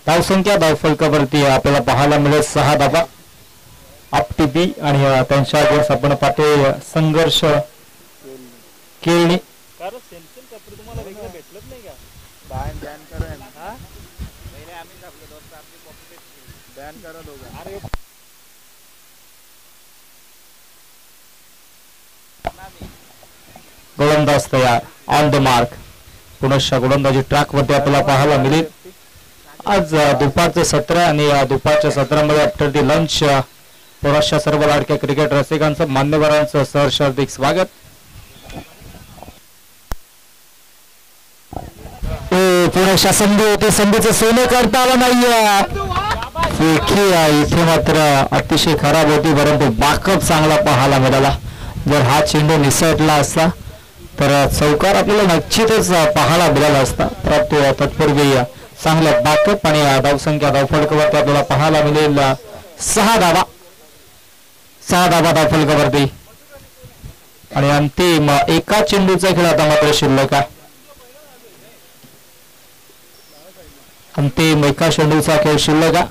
धावसंख्या धावफलकावरती आपल्याला पाहायला मिळेल 6 धावा. आपटी बी आणि त्यांच्या आपण पाहतोय संघर्ष केळणी. गोलंदाज तयार ऑन द मार्क. पुनश्च गोलंदाजी ट्रॅक वरती आपल्याला पाहायला मिळेल. आज दुपारचे सत्र आणि दुपारच्या सत्रामध्ये आफ्टर दी लंच पुण्याच्या सर्व लाडक्या क्रिकेट रसिकांचं मान्यवरांचं सहर्ष हार्दिक स्वागत. पुण्याच्या संधी होती संधीचं सोने करता आलं नाहीये. इथे मात्र अतिशय खराब होती परंतु बाकअप चांगला पाहायला मिळाला. जर हा चेंडू निसटला असता तर चौकार आपल्याला निश्चितच पाहायला मिळाला असता. परंतु तत्पूर्वी चांगल्या बॅकअप आणि धावसंख्या धावफलकावरती आपल्याला पाहायला मिळेल 6 धावा. 6 धावा धावफलकावरती आणि अंतिम एका चेंडूचा खेळ आता मात्र शिल्लक आहे. अंतिम एका चेंडूचा खेळ शिल्लक आहे.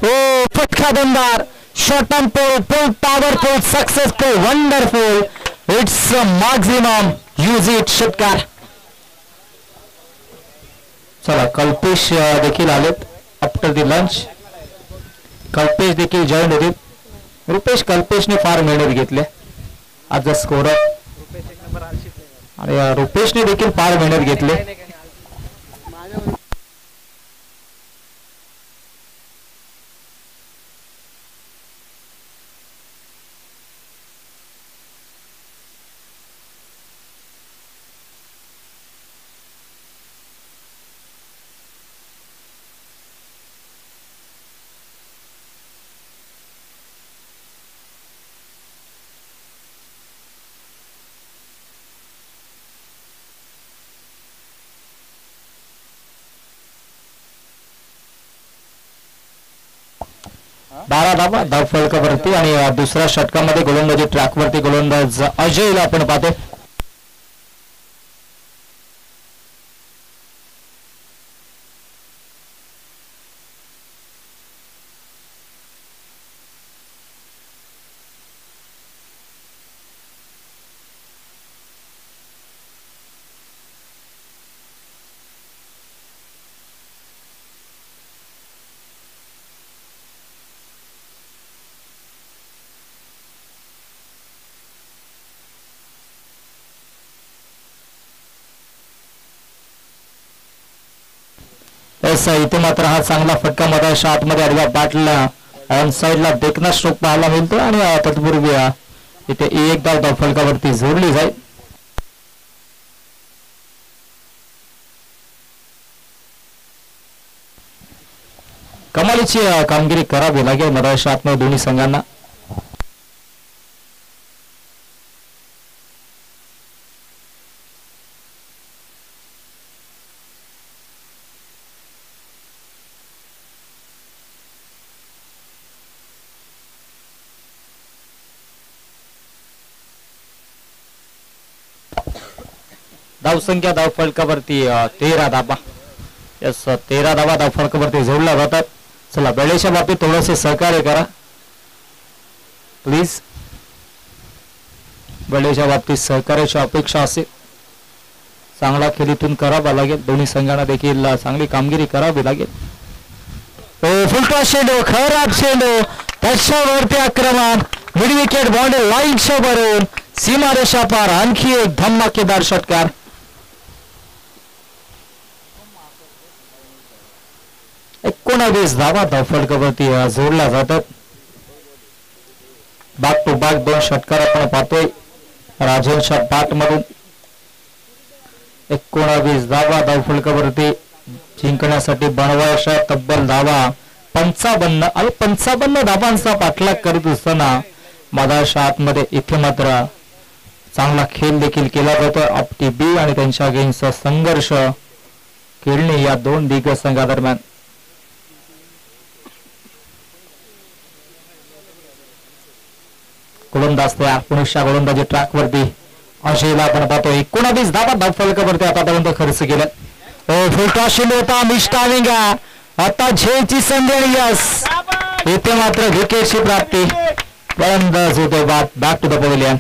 ओ फटका दमदार shot on pole full powerful successful wonderful it's maximum use it षटकार. चला कल्पेश देखील आलेत आफ्टर दी लंच. कल्पेश देखील जॉईन होतील. रुपेश कल्पेशने फार मेहनत घेतली आज स्कोरर आणि रुपेशने देखील फार मेहनत घेतली. बारा धावा धावफलकावरती आणि दुसऱ्या षटकामध्ये गोलंदाजी ट्रॅकवरती गोलंदाज अजयला आपण पाहतो. इथे मात्र हा चांगला फटका मधाच्या आतमध्ये आडव्या बॅटला ऑन साइडला देखना स्ट्रोक पाहायला मिळतो आणि तत्पूर्वी इथे एक धाव धावफलकावरती जोडली जाईल. कमालीची कामगिरी करावी लागेल मधाच्या आतमध्ये दोन्ही संघांना. धावसंख्या धावफलकावरती 13 धाबा. यस 13 धाबा धावफलकावरती जोडल्या जातात. चला वेळेच्या बाबतीत थोडंसे सहकार्य करा प्लीज. वेळेच्या बाबतीत सहकार्याची अपेक्षा असेल. चांगला खेळ इथून करावा लागेल. दोन्ही संघांना देखील चांगली कामगिरी करावी लागेल. फुलटॉस चेंडू खराब चेंडू त्याच्यावरती आक्रमण मिड विकेट बाउंड्री लाईनच्या वरून सीमारेषा पार. आणखी एक धमाकेदार षटकार. एकोणावीस धावा धावफलकावरती जोडल्या जातात. बॅक टू बॅक 2 षटकार आपण पाहतोय राजेंच्या बॅट मधून. 19 धावा धावफलकावरती जिंकण्यासाठी बनवायच्या तब्बल धावा 55 आणि 55 धावांचा पाठलाग करीत असताना मधाच्या आतमध्ये इथे मात्र चांगला खेळ देखील केला जातो. आपटी बी आणि त्यांच्या अगेन्स्टचा संघर्ष खेळणे या 2 दिग्गज संघादरम्यान. गोलंदाज तयार. पुनश्च गोलंदाजी ट्रॅकवरती अशेला आपण पाहतो. 19 धावा धावफलकावरती आतापर्यंत खर्च केला. फुलटॉस चेंडू होता मिस टायमिंग. आता झेलची संधी आणि यस इथे मात्र विकेटची प्राप्ती. गोलंदाज होतो बॅक टू द पवेलियन.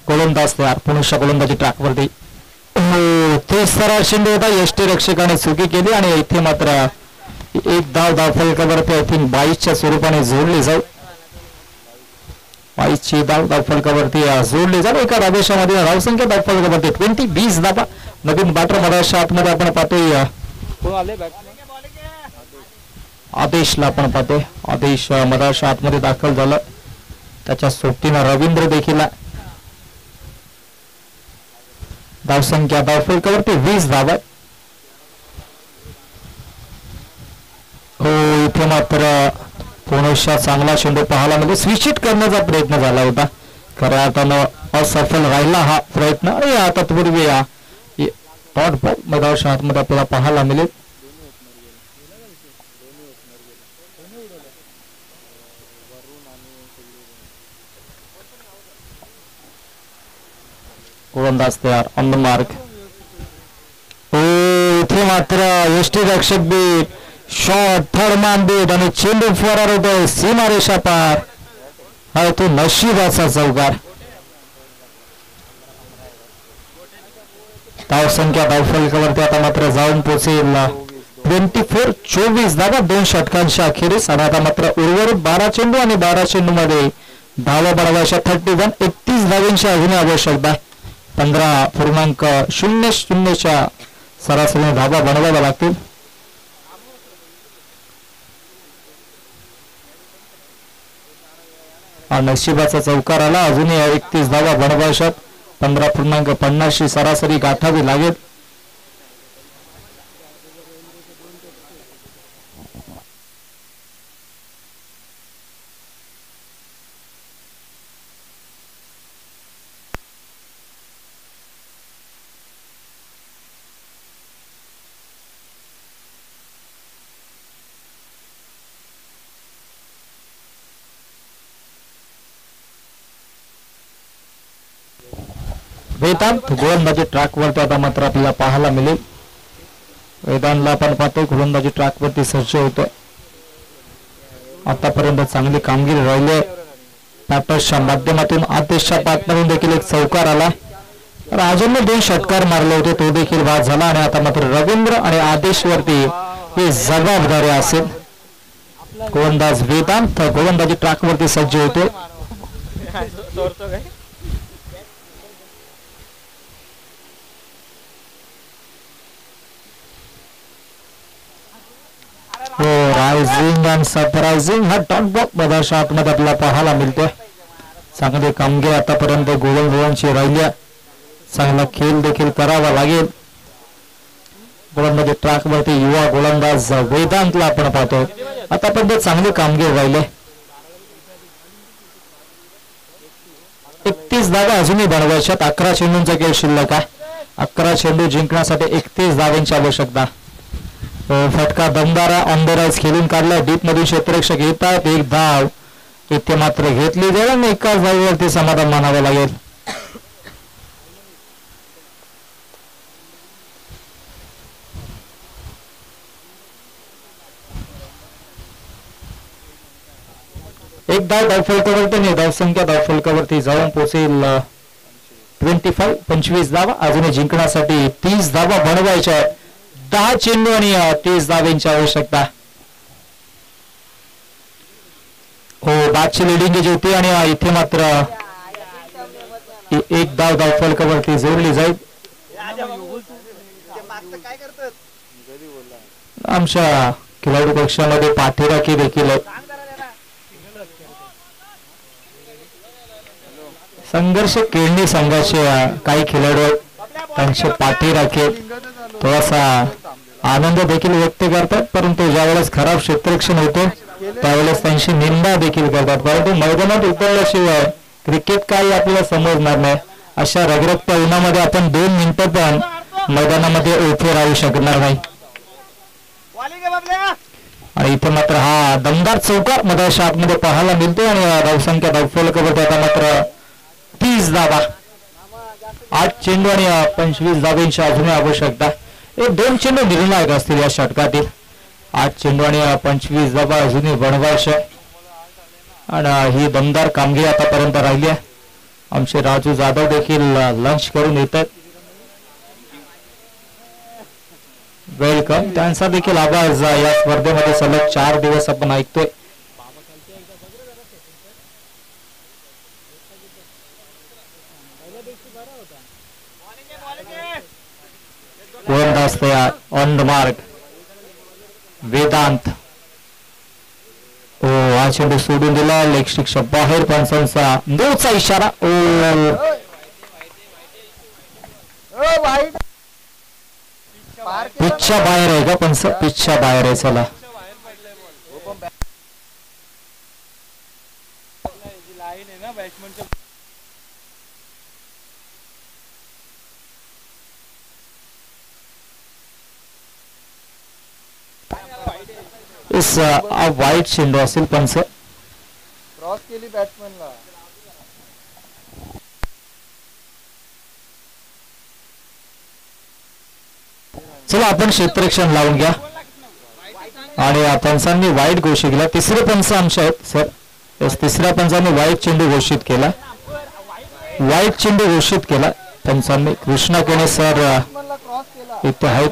गोलंदाज तयार. पुनश्च गोलंदाजी ट्रॅकवरती. तिसरा चेंडू होता. यष्टीरक्षकाने चुकी केली आणि इथे मात्र एक धाव धावफलकावरती आय थिंक 22च्या स्वरूपाने जोडली जाऊ. 22ची धाव धावफलकावरती जोडली जाऊ. एका धावेशामध्ये धावसंख्या धावफलकावरती 20 धावा. नवीन बॅटर मधाच्या आतमध्ये आपण पाहतोय आदेशला आपण पाहतोय. आदेश मधाच्या आतमध्ये दाखल झाला. त्याच्या सोबतीनं रवींद्र देखील. धावसंख्या धावफलकावरती 20 धावा. हो इथे मात्र पुनश्च चांगला चेंडू पाहायला म्हणजे स्विचिट करण्याचा प्रयत्न झाला होता. खऱ्या अर्थानं असफल राहिला हा प्रयत्न. आणि आता तत्पूर्वी डॉट बॉल मधाच्या आतमध्ये आपल्याला पाहायला मिळेल. गोलंदाज तयार ऑन द मार्क. इथे मात्र यष्टीरक्षक beat shot third man beat आणि चेंडू फरार होतोय सीमारेषा पार. हा तो नशिबाचा चौकार. धावसंख्या धावफलकावरती आता मात्र जाऊन पोहोचेल 24 धावा 2 षटकांच्या अखेरीस. आणि आता मात्र उर्वरित 12 चेंडू आणि 12 चेंडू मध्ये धावा बनवायच्या 31 धावांची अजून आवश्यकता. 15.00च्या सरासरीने धावा बनवाव्या लागतील. नशिबाचा चौकार आला. अजूनही 31 धावा बनवायच्यात. 15.50 सरासरी गाठावी लागेल. वेदांत गोलंदाजी ट्रॅकवरती आता मात्र आपल्याला पाहायला मिळेल. वेदांतला आपण पाहतोय गोलंदाजी ट्रॅकवरती सज्ज होतोय. आतापर्यंत चांगली कामगिरी राहिली आहे. पॅटर्सच्या माध्यमातून आदेशच्या पाठमधून देखील एक चौकार आला. राजनने 2 षटकार मारले होते, तो देखील बाद झाला. आणि आता मात्र रवींद्र आणि आदेशवरती ही जबाबदारी असेल. गोलंदाज वेदांत गोलंदाजी ट्रॅकवरती सज्ज होते. रायझिंग अँड सरप्राइझिंग हा डॉट बॉक बदाच्या आतमध्ये आपल्याला पाहायला मिळतोय. चांगली कामगिरी आतापर्यंत गोलंदाजांची राहिली. चांगला खेळ देखील करावा लागेल. गोलंदाजी ट्रॅकवरती युवा गोलंदाज वेदांतला आपण पाहतोय. आतापर्यंत चांगली कामगिरी राहिली. 31 धावा अजूनही बनवायच्यात. 11 चेंडूंचा खेळ शिल्लक आहे. 11 चेंडू जिंकण्यासाठी 31 धावांची आवश्यकता. फटका दमदारा ऑन द राईज खेळून काढला. डीप मधून क्षेत्ररक्षक येतात. 1 धाव इथे मात्र घेतली जाईल आणि एकाच धावेवरती समाधान मानावं लागेल. एक धाव धावफलकावरती नाही, धावसंख्या धावफलकावरती जाऊन पोहोचेल 25 धावा. अजूनही जिंकण्यासाठी 30 धावा बनवायच्या. 10 चेंडू आणि 30 धावांची आवश्यकता. हो, बादची लिडिंग जी होती आणि इथे मात्र 1 धाव धावफलकावरती जोडली जाईल. आमच्या खेळाडू पक्षामध्ये पाठीराखी देखील आहे. संघर्ष केळणी संघाचे काही खेळाडू त्यांचे पाठीराखे थोडासा आनंद देखील व्यक्त करतात, परंतु ज्यावेळेस खराब क्षेत्ररक्षण होते त्यावेळेस त्यांची निंदा देखील करतात. परंतु मैदानात उतरल्याशिवाय क्रिकेट काही आपल्याला समजणार नाही. अशा रगरगत्या उन्हामध्ये आपण 2 मिनिटं पण मैदानामध्ये उभे राहू शकणार नाही. आणि इथे मात्र हा दमदार चौकार मधाच्या आतमध्ये पाहायला मिळतो आणि धावसंख्या धावफलकावरती आता मात्र 30 धावा. 8 चेंडू आणि 25 धावांची अजूनही आवश्यकता. 2 चेंडू निर्णायक असतील या षटकातील. 8 चेंडू आणि 25 धावा अजूनही बनवायच्या. आणि ही दमदार कामगिरी आतापर्यंत राहिली आहे. आमचे राजू जाधव देखील लंच करून येत आहेत. वेलकम. त्यांचा देखील आवाज या स्पर्धेमध्ये सलग 4 दिवस आपण ऐकतोय. गोलंदाज तयार. On the mark Vedant. ओ, हा चेंडू सोडून दिला. लेग स्टिकच्या बाहेर. पंचांचा नोचा इशारा. पिचच्या बाहेर आहे का पंच? पिचच्या बाहेर आहे. चला, वाईट चेंडू असेल पंच. क्रॉस केली बॅट्समॅनला. चला, आपण क्षेत्ररक्षण लावून घ्या. आणि पंचांनी वाईट घोषित केला. तिसरे पंच आमचे आहेत सर. तिसऱ्या पंचांनी वाईट चेंडू घोषित केला. वाईट चेंडू घोषित केला पंचांनी. कृष्णा केणे सर इथे आहेत.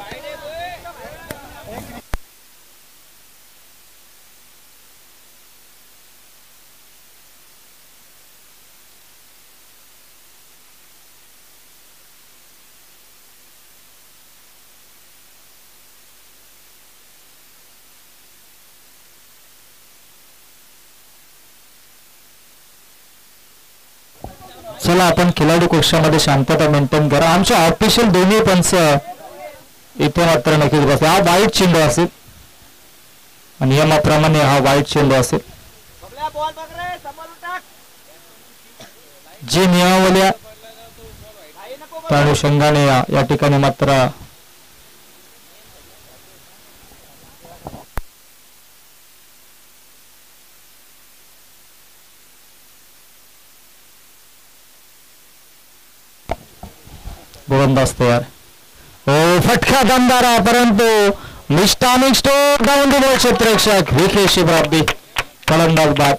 चला, आपण खिलाडू कक्षामध्ये शांतता मेंटेन करा. आमच्या ऑफिशियल दोन्ही पंच इथे मात्र नक्कीच बसले. हा वाईट चेंडू असेल. नियमाप्रमाणे हा वाईट चेंडू असेल. जे नियमावल्या त्या अनुषंगाने या ठिकाणी मात्र गोलंदाज तयार. फटका दमदार, परंतु मिस्टामिक स्टोर डाऊन द बॉल. क्षेत्ररक्षक विकेटची प्राप्ती. फलंदाज बाद.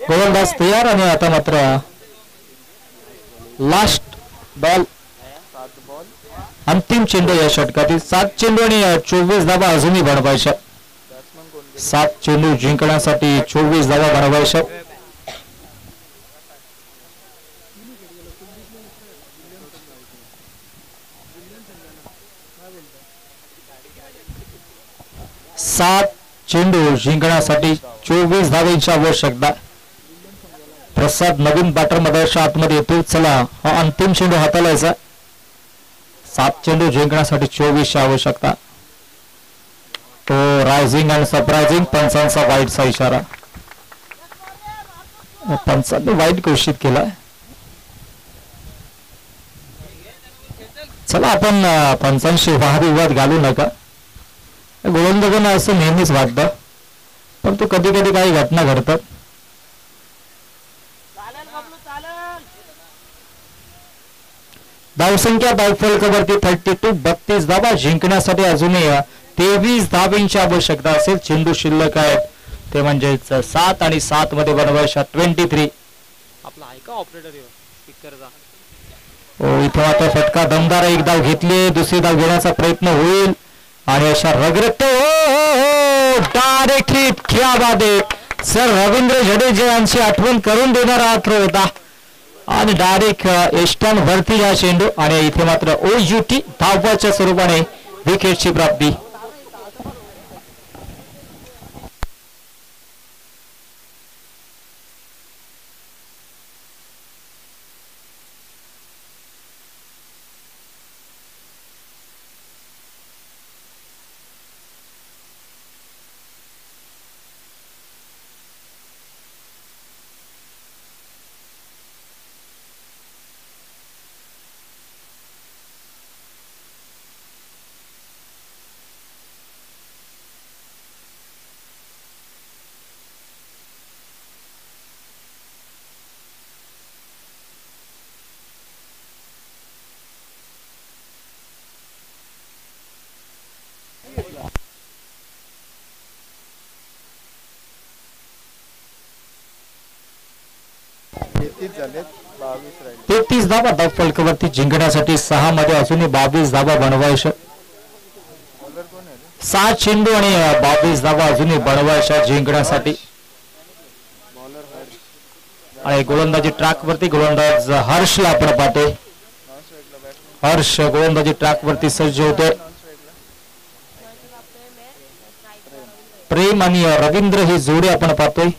गोलंदाज तयार आणि आता मात्र लास्ट बॉल अंतिम चेंडू या षटकातील. 7 चेंडू आणि 24 धावा अजूनही बनवायच्या. 7 चेंडू जिंकण्यासाठी 24 धावा बनवायच्या. सात चेंडू जिंकण्यासाठी 24 धावांची आवश्यकता. प्रसाद नवीन बॅटर मध्ये आतमध्ये येतो. चला हा अंतिम चेंडू हाताळायचा. 7 चेंडू जिंकण्यासाठी 24 ची आवश्यकता. तो रायझिंग अँड सरप्रायझिंग पंचांचा वाईटचा इशारा. पंचांनी वाईट घोषित केला. चला आपण पंचांशी वादविवाद घालू नका. गोलंदाजांना असं नेहमीच वाटतं, पण तो कधी कधी काही घटना घडतात. धावसंख्या धावफलकावरती 32. 32 धावा जिंकण्यासाठी अजूनही 23 धावांची आवश्यकता असेल. चेंडू शिल्लक आहेत ते म्हणजेच 7 आणि 7 मध्ये बनवायच्या 23. आपला ऐका ऑपरेटर स्पीकरचा. इथे आता फटका दमदार. एक धाव घेतली, दुसरी धाव घेण्याचा प्रयत्न होईल आणि अशा रगरट डायरेक्ट हिट. क्या बात आहे सर. रवींद्र जडेजा यांची आठवण करून देणारा हा थ्रो होता आणि डायरेक्ट एस्टन वरती हा चेंडू आणि इथे मात्र OUT धावाच्या स्वरूपाने विकेटची प्राप्ती. झालेत 22 राहिले. 33 धावा धावफलकावरती जिंकण्यासाठी 6 मध्ये अजूनही 22 धावा बनवायच्या. बॉलर कोण आहे रे? 7 चेंडू आणि 22 धावा अजूनही बनवायच्या जिंकण्यासाठी. बॉलर हर्ष. आणि गोलंदाजी ट्रॅक वरती गोलंदाज हर्षला आपण पाहतोय. Non स्ट्राईकला batsman. हर्ष गोलंदाजी ट्रॅक वरती सज्ज होते. नॉन स्ट्राईकला प्रेम आणि रवींद्र ही जोडी आपण पाहतोय.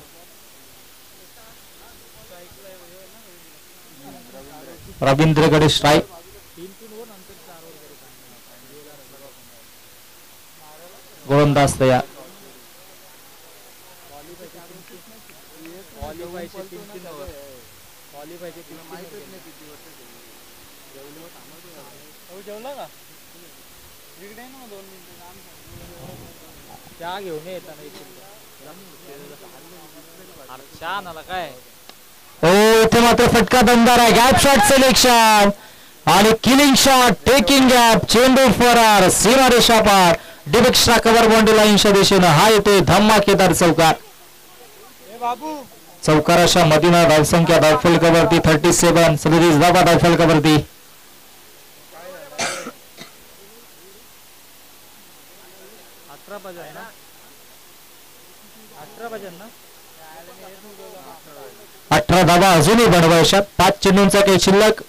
रवींद्रकडे स्ट्राईक. गोलंदाज तयार. जेवला का इकडे ना 2 मिनिटं चहा घेऊन येताना चहा नाला काय. इथे मात्र फटका दमदार आहे. गॅप शॉट सिलेक्शन आणि किलिंग शॉट. Taking gap. चेंडू फरार. सीमारेषा पार. डिबेक्स्ट्रा कव्हर बाउंड्री लाईनच्या दिशेनं हा येतोय धमाकेदार चौकार. चौकाराच्या मधीनं धावसंख्या धावफलकावरती 37. 37 धावा धावफलकावरती. 18 धावा अजूनही बनवायच्यात. 5 चेंडूंचा काही शिल्लक.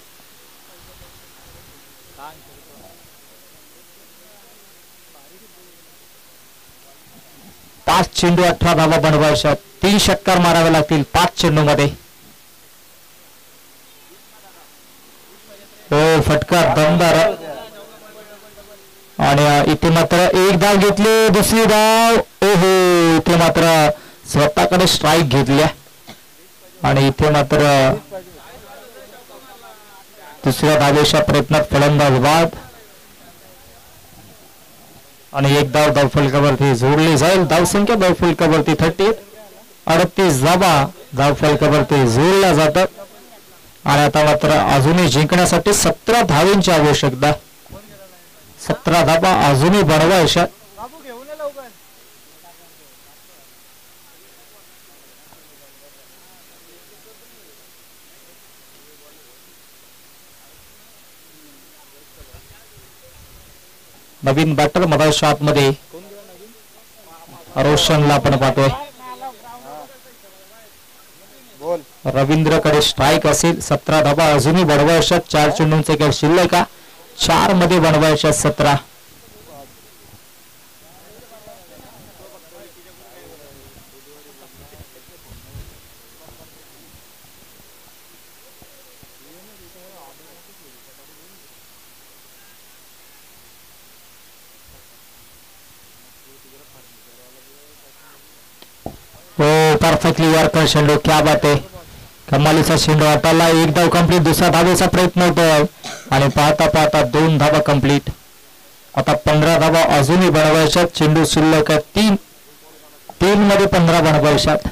पाच चेंडू 18 धावा बनवायच्यात. 3 षटकार मारावे लागतील 5 चेंडूमध्ये. हो फटका दमदार. आणि इथे मात्र एक धाव घेतली. दुसरी धाव. ओहो इथे मात्र स्वतःकडे स्ट्राईक घेतल्या. आणि इथे मात्र दुसऱ्या धावेच्या प्रयत्नात फलंदाज बाद. आणि एक धाव धावफलकावरती जोडली जाईल. धावसंख्या धावफलकावरती 38. 38 धावा धावफलकावरती जोडल्या जातात. आणि आता मात्र अजूनही जिंकण्यासाठी 17 धावेंची आवश्यकता. 17 धावा अजूनही बनवायच्या. बाबू घेऊन ये लवकर. नवीन बॅटर मधाच्या आतमध्ये रोशनला आपण पाहतोय. बोल. रवींद्रकडे स्ट्राईक असेल. 17 धावा अजूनही बनवायच्या. 4 चेंडूंचे काय शिल्लक का. 4 मध्ये बनवायच्या 17. हो परफेक्टली वर्कर चेंडू. क्या बात आहे. कमालीचा चेंडू हाताला. एक धाव कंप्लीट. दुसरा धावेचा प्रयत्न होतोय. आणि पाहता पाहता 2 धावा कंप्लीट. आता 15 धावा अजूनही बनवायच्यात. चेंडू शिल्लक आहे 3. 3 मध्ये 15 बनवायच्यात.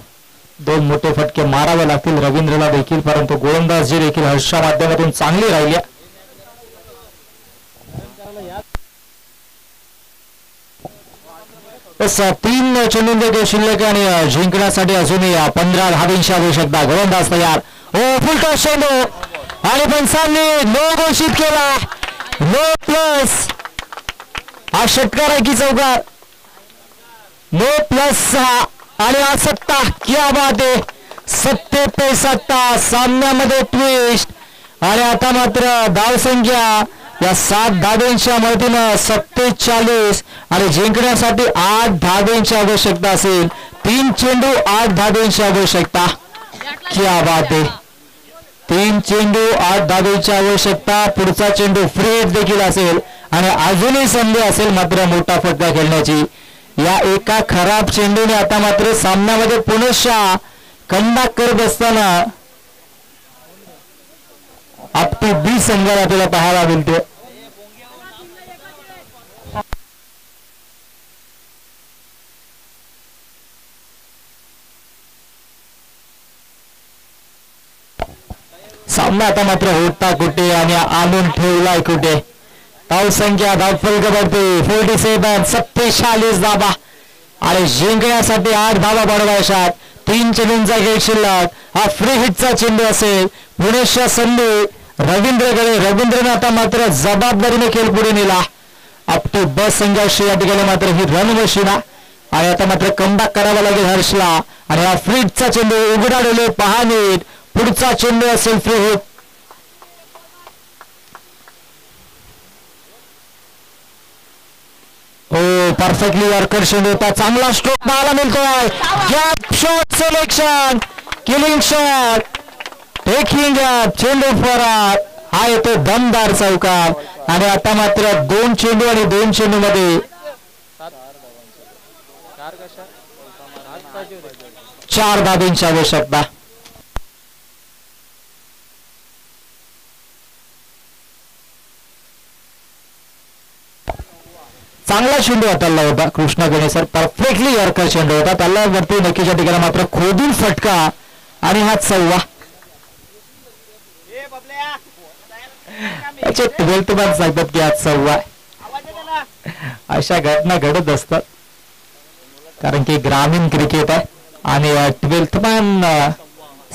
2 मोठे फटके मारावे लागतील रवींद्रला देखील. परंतु गोलंदाजी देखील हर्षच्या माध्यमातून चांगली राहिली. तसं 3 चेंडूंचे शिल्लक. आणि जिंकण्यासाठी अजूनही 15 धावेंची आवश्यकता. गोलंदाज तयार. हो फुलटॉस चेंडू. आणि पंचांनी नो घोषित केला. No plus. हा षटकार आहे की चौकार. नो प्लस 6 आणि 7. क्या बात आहे. 7 पे 7. सामन्यामध्ये ट्विस्ट. आणि आता मात्र धावसंख्या या 7 धावेंच्या मदतीनं 47. आणि जिंकण्यासाठी 8 धावेंची आवश्यकता असेल. 3 चेंडू 8 धावेंची आवश्यकता. क्या बात आहे. 3 चेंडू 8 धावेंची आवश्यकता. पुढचा चेंडू फ्री हिट देखील असेल. आणि अजूनही संधी असेल मात्र मोठा फटका खेळण्याची. या एका खराब चेंडूने आता मात्र सामन्यामध्ये पुनश्च कमबॅक करत असताना अप टू बी संघाला आपल्याला पाहायला मिळते. सामना आता मात्र होता कुठे आणि आणून ठेवलाय कुठे. धावसंख्या धावफलकावरती 47. 47 धावा. आणि जिंकण्यासाठी 8 धावा बनवायच्यात. 3 चेंडूंचा खेळ शिल्लक. हा फ्री हिटचा चेंडू असेल. पुणेच्या संधी रवींद्रकडे. रवींद्रने आता मात्र जबाबदारीने खेळ पुढे नेला. अप टू बस संघाशी या ठिकाणी मात्र ही रन मशीन. आणि आता मात्र कमबॅक करावा लागेल हर्षला. आणि हा फ्री हिटचा चेंडू उघडाडले. पहा नीट. पुढचा चेंडू असेल फ्री हिट. हो परफेक्टली वर्कर चेंडू होता. चांगला स्ट्रोक पाहायला मिळतोय. Gap shot selection. Killing shot. Taking gap. चेंडू फरार. हा येतो दमदार चौकार. आणि आता मात्र 2 चेंडू आणि 2 चेंडू मध्ये 4 धावेंची आवश्यकता. चांगला चेंडू हाताळला होता कृष्णा गणेसर. परफेक्टली यॉर्कर चेंडू होता. त्याला वरती नक्कीच्या ठिकाणी मात्र खोदून फटका. आणि हा 6. त्याचे 12th मॅन सांगतात की आज 6. अशा घटना घडत असतात कारण की ग्रामीण क्रिकेट आहे. आणि 12th मॅन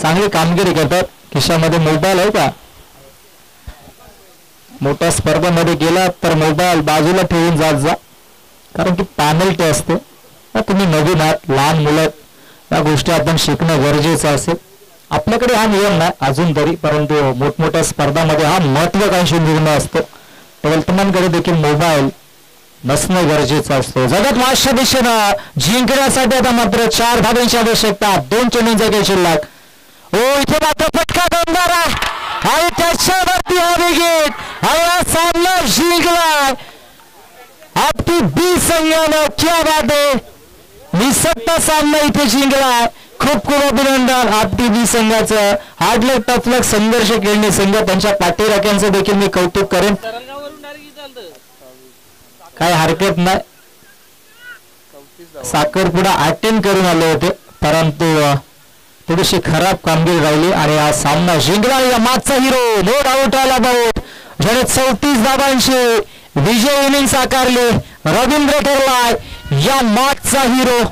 चांगली कामगिरी करतात. खिशामध्ये मोबाईल आहे का. मोठ्या स्पर्धेमध्ये गेला तर मोबाईल बाजूला ठेवून जात जा कारण की पॅनल्टी असते. तुम्ही नवीन आहात, लहान मुलं, या गोष्टी आपण शिकणं गरजेचं असेल. आपल्याकडे हा नियम नाही अजून तरी, परंतु मोठमोठ्या स्पर्धामध्ये हा महत्वाकांक्षी निर्णय असतो. वर्तमानकडे देखील मोबाईल नसणं गरजेचं असतो. जगत मास्टर दिशेनं जिंकण्यासाठी आता मात्र 4 धावांची आवश्यकता, 2 चेंडूंचा खेळ शिल्लक. इथे मात्र फटका दमदार आणि त्याच्यावरती हा विकेट आणि हा सामना जिंकलाय आपली बी संघानं. क्या बात आहे, निसटता सामना इथे जिंकलाय. खूप खूप अभिनंदन आपली बी संघाचं. हार्डलक टफलक संघर्ष खेळणे संघ, त्यांच्या पाठीराख्यांचं देखील मी कौतुक करेन. तरलगाववरून डायरेक्ट चालतं. काय हरकत नाही. साखरपुडा अटेंड करून आले होते, परंतु थोडीशी खराब कामगिरी राहिली आणि हा सामना जिंकला. या मागचा हिरो नो डाऊट आला बाऊट, ज्याने 34 धावांची विजय इनिंग साकारली. रवींद्र ठरलाय या मागचा हिरो.